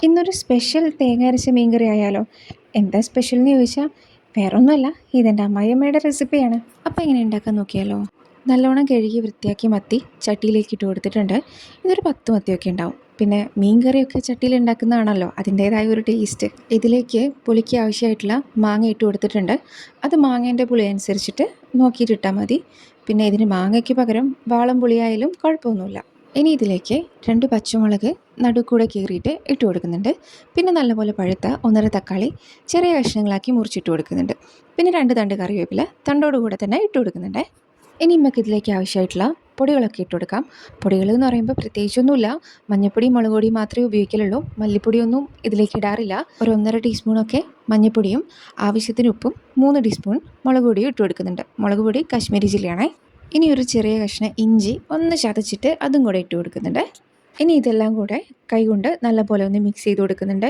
ഇന്നൊരു സ്പെഷ്യൽ തേങ്ങ അരച്ച മീൻകറി ആയാലോ? എന്താ സ്പെഷ്യൽ എന്ന് ചോദിച്ചാൽ വേറൊന്നുമല്ല, ഇതെൻ്റെ അമ്മായിയമ്മയുടെ റെസിപ്പിയാണ്. അപ്പോൾ എങ്ങനെ ഉണ്ടാക്കാൻ നോക്കിയാലോ? നല്ലോണം കഴുകി വൃത്തിയാക്കി മത്തി ചട്ടിയിലേക്ക് ഇട്ട് കൊടുത്തിട്ടുണ്ട്. ഇതൊരു 10 മത്തിയൊക്കെ ഉണ്ടാവും. പിന്നെ മീൻ കറിയൊക്കെ ചട്ടിയിൽ ഉണ്ടാക്കുന്നതാണല്ലോ അതിൻ്റേതായ ഒരു ടേസ്റ്റ്. ഇതിലേക്ക് പുളിക്ക് ആവശ്യമായിട്ടുള്ള മാങ്ങ ഇട്ട് കൊടുത്തിട്ടുണ്ട്. അത് മാങ്ങേൻ്റെ പുളി അനുസരിച്ചിട്ട് നോക്കിയിട്ടിട്ടാൽ മതി. പിന്നെ ഇതിന് മാങ്ങയ്ക്ക് പകരം വാളം പുളിയായാലും കുഴപ്പമൊന്നുമില്ല. ഇനി ഇതിലേക്ക് 2 പച്ചമുളക് നടുക്കൂടെ കീറിയിട്ട് ഇട്ട് കൊടുക്കുന്നുണ്ട്. പിന്നെ നല്ലപോലെ പഴുത്ത 1.5 തക്കാളി ചെറിയ കഷ്ണങ്ങളാക്കി മുറിച്ചിട്ട് കൊടുക്കുന്നുണ്ട്. പിന്നെ 2 തണ്ട് കറിവേപ്പില തണ്ടോടുകൂടെ തന്നെ ഇട്ട് കൊടുക്കുന്നുണ്ട്. ഇനി നമുക്ക് ഇതിലേക്ക് ആവശ്യമായിട്ടുള്ള പൊടികളൊക്കെ ഇട്ട് കൊടുക്കാം. പൊടികൾ എന്ന് പറയുമ്പോൾ പ്രത്യേകിച്ചൊന്നുമില്ല, മഞ്ഞൾപ്പൊടി മുളക് പൊടി മാത്രമേ ഉപയോഗിക്കലുള്ളൂ. മല്ലിപ്പൊടിയൊന്നും ഇതിലേക്ക് ഇടാറില്ല. ഒരു 1.5 ടീസ്പൂണൊക്കെ മഞ്ഞൾപ്പൊടിയും ആവശ്യത്തിന് ഉപ്പും 3 ടീസ്പൂൺ മുളക് പൊടിയും ഇട്ട് കൊടുക്കുന്നുണ്ട്. മുളക് പൊടി കാശ്മീരി ചില്ലിയാണേ. ഇനി ഒരു ചെറിയ കഷ്ണം ഇഞ്ചി ഒന്ന് ചതച്ചിട്ട് അതും കൂടെ ഇട്ട് കൊടുക്കുന്നുണ്ട്. ഇനി ഇതെല്ലാം കൂടെ കൈകൊണ്ട് നല്ലപോലെ ഒന്ന് മിക്സ് ചെയ്ത് കൊടുക്കുന്നുണ്ട്.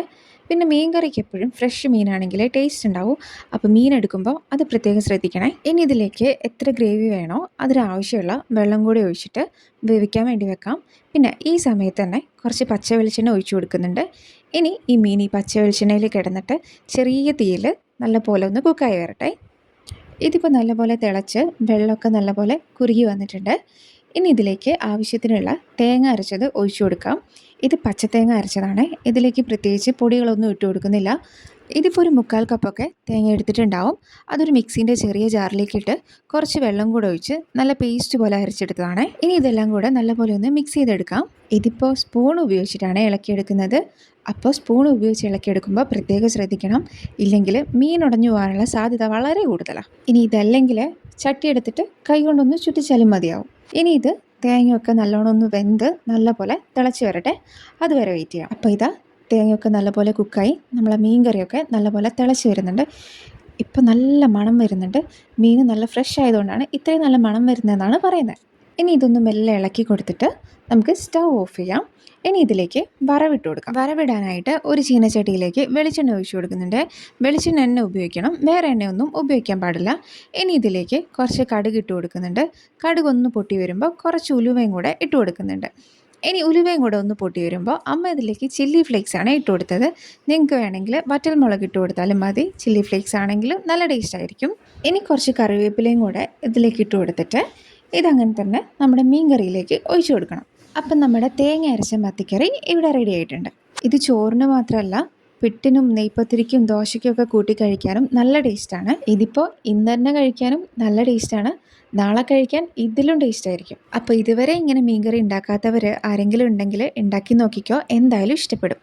പിന്നെ മീൻ കറിക്ക് എപ്പോഴും ഫ്രഷ് മീനാണെങ്കിൽ ടേസ്റ്റ് ഉണ്ടാവും. അപ്പോൾ മീൻ എടുക്കുമ്പോൾ അത് പ്രത്യേകം ശ്രദ്ധിക്കണേ. ഇനി ഇതിലേക്ക് എത്ര ഗ്രേവി വേണോ അതിനാവശ്യമുള്ള വെള്ളം കൂടി ഒഴിച്ചിട്ട് വേവിക്കാൻ വേണ്ടി വെക്കാം. പിന്നെ ഈ സമയത്ത് തന്നെ കുറച്ച് പച്ച വെളിച്ചെണ്ണ ഒഴിച്ചു കൊടുക്കുന്നുണ്ട്. ഇനി ഈ മീൻ ഈ പച്ച വെളിച്ചെണ്ണയിൽ കിടന്നിട്ട് ചെറിയ തീയിൽ നല്ലപോലെ ഒന്ന് കുക്കായി വരട്ടെ. ഇതിപ്പോൾ നല്ലപോലെ തിളച്ച് വെള്ളമൊക്കെ നല്ലപോലെ കുറുകി വന്നിട്ടുണ്ട്. ഇനി ഇതിലേക്ക് ആവശ്യത്തിനുള്ള തേങ്ങ അരച്ചത് ഒഴിച്ചു കൊടുക്കാം. ഇത് പച്ചത്തേങ്ങ അരച്ചതാണ്. ഇതിലേക്ക് പ്രത്യേകിച്ച് പൊടികളൊന്നും ഇട്ട് കൊടുക്കുന്നില്ല. ഇതിപ്പോൾ ഒരു 1/4 കപ്പൊക്കെ തേങ്ങ എടുത്തിട്ടുണ്ടാവും. അതൊരു മിക്സീൻ്റെ ചെറിയ ജാറിലേക്കിട്ട് കുറച്ച് വെള്ളം കൂടെ ഒഴിച്ച് നല്ല പേസ്റ്റ് പോലെ അരച്ചെടുത്തതാണ്. ഇനി ഇതെല്ലാം കൂടെ നല്ലപോലെ ഒന്ന് മിക്സ് ചെയ്തെടുക്കാം. ഇതിപ്പോൾ സ്പൂൺ ഉപയോഗിച്ചിട്ടാണ് ഇളക്കിയെടുക്കുന്നത്. അപ്പോൾ സ്പൂൺ ഉപയോഗിച്ച് ഇളക്കിയെടുക്കുമ്പോൾ പ്രത്യേകം ശ്രദ്ധിക്കണം, ഇല്ലെങ്കിൽ മീൻ ഉടഞ്ഞു പോകാനുള്ള സാധ്യത വളരെ കൂടുതലാണ്. ഇനി ഇതല്ലെങ്കിൽ ചട്ടി എടുത്തിട്ട് കൈ കൊണ്ടൊന്ന് ചുറ്റിച്ചാലും മതിയാവും. ഇനി ഇത് തേങ്ങയൊക്കെ നല്ലോണം ഒന്ന് വെന്ത് നല്ലപോലെ തിളച്ച് വരട്ടെ, അതുവരെ വെയിറ്റ് ചെയ്യാം. അപ്പോൾ ഇതാ തേങ്ങയൊക്കെ നല്ലപോലെ കുക്കായി നമ്മളെ മീൻ കറിയൊക്കെ നല്ലപോലെ തിളച്ച് വരുന്നുണ്ട്. ഇപ്പോൾ നല്ല മണം വരുന്നുണ്ട്. മീൻ നല്ല ഫ്രഷ് ആയതുകൊണ്ടാണ് ഇത്രയും നല്ല മണം വരുന്നതെന്നാണ് പറയുന്നത്. ഇനി ഇതൊന്ന് മെല്ലെ ഇളക്കി കൊടുത്തിട്ട് നമുക്ക് സ്റ്റൗ ഓഫ് ചെയ്യാം. ഇനി ഇതിലേക്ക് വറവിട്ട് കൊടുക്കാം. വറവിടാനായിട്ട് ഒരു ചീനച്ചട്ടിയിലേക്ക് വെളിച്ചെണ്ണ ഒഴിച്ചു കൊടുക്കുന്നുണ്ട്. വെളിച്ചെണ്ണ എണ്ണ ഉപയോഗിക്കണം, വേറെ എണ്ണയൊന്നും ഉപയോഗിക്കാൻ പാടില്ല. ഇനി ഇതിലേക്ക് കുറച്ച് കടുക് ഇട്ട് കൊടുക്കുന്നുണ്ട്. കടുക് ഒന്ന് പൊട്ടി വരുമ്പോൾ കുറച്ച് ഉലുവയും കൂടെ ഇട്ട് കൊടുക്കുന്നുണ്ട്. ഇനി ഉലുവയും കൂടെ ഒന്ന് പൊട്ടി വരുമ്പോൾ അമ്മ ഇതിലേക്ക് ചില്ലി ഫ്ലേക്സ് ആണ് ഇട്ട് കൊടുത്തത്. നിങ്ങൾക്ക് വേണമെങ്കിൽ വറ്റൽമുളക് ഇട്ട് കൊടുത്താലും മതി. ചില്ലി ഫ്ലേക്സ് ആണെങ്കിലും നല്ല ടേസ്റ്റ് ആയിരിക്കും. ഇനി കുറച്ച് കറിവേപ്പിലയും കൂടെ ഇതിലേക്ക് ഇട്ട് കൊടുത്തിട്ട് ഇതങ്ങനെ തന്നെ നമ്മുടെ മീൻ കറിയിലേക്ക് ഒഴിച്ചു കൊടുക്കണം. അപ്പം നമ്മുടെ തേങ്ങ അരച്ച മത്തിക്കറി ഇവിടെ റെഡി ആയിട്ടുണ്ട്. ഇത് ചോറിന് മാത്രമല്ല, പിട്ടിനും നെയ്പ്പത്തിരിക്കും ദോശയ്ക്കൊക്കെ കൂട്ടി കഴിക്കാനും നല്ല ടേസ്റ്റാണ്. ഇതിപ്പോൾ ഇന്ന് തന്നെ കഴിക്കാനും നല്ല ടേസ്റ്റാണ്, നാളെ കഴിക്കാൻ ഇതിലും ടേസ്റ്റ് ആയിരിക്കും. അപ്പോൾ ഇതുവരെ ഇങ്ങനെ മീൻകറി ഉണ്ടാക്കാത്തവർ ആരെങ്കിലും ഉണ്ടെങ്കിൽ ഉണ്ടാക്കി നോക്കിക്കോ, എന്തായാലും ഇഷ്ടപ്പെടും.